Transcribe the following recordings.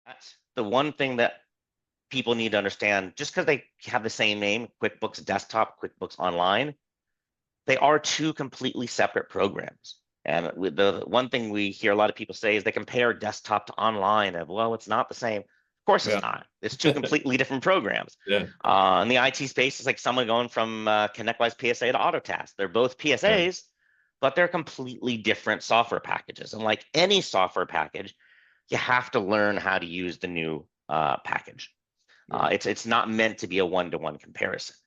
That's the one thing that people need to understand. Just because they have the same name, QuickBooks Desktop, QuickBooks Online, they are two completely separate programs. And with the one thing we hear a lot of people say is they compare desktop to online, and well, it's not the same. Of course it's not. It's two completely different programs. Yeah. In the IT space, it's like someone going from ConnectWise PSA to AutoTask. They're both PSAs, but they're completely different software packages. And like any software package, you have to learn how to use the new package. It's not meant to be a one-to-one comparison,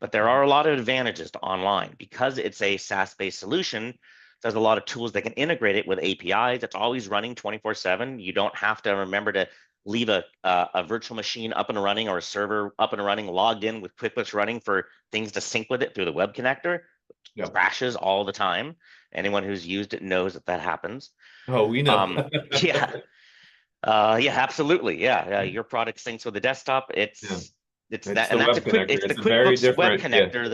but there are a lot of advantages to online because it's a SaaS-based solution. There's a lot of tools that can integrate it with APIs. It's always running 24/7. You don't have to remember to leave a virtual machine up and running or a server up and running, logged in with QuickBooks running for things to sync with it through the web connector. It crashes all the time. Anyone who's used it knows that happens. Oh, we know. Yeah. Yeah, absolutely. Yeah, your product syncs with the desktop. It's that, and that's it's the QuickBooks web connector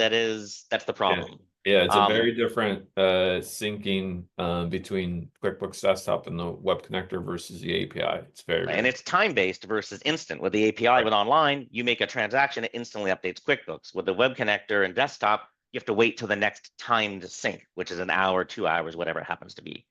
that's the problem. Yeah, it's a very different syncing between QuickBooks Desktop and the web connector versus the API. It's and it's time-based versus instant. With the API with online, you make a transaction, it instantly updates QuickBooks. With the web connector and desktop, you have to wait till the next time to sync, which is an hour, 2 hours, whatever it happens to be.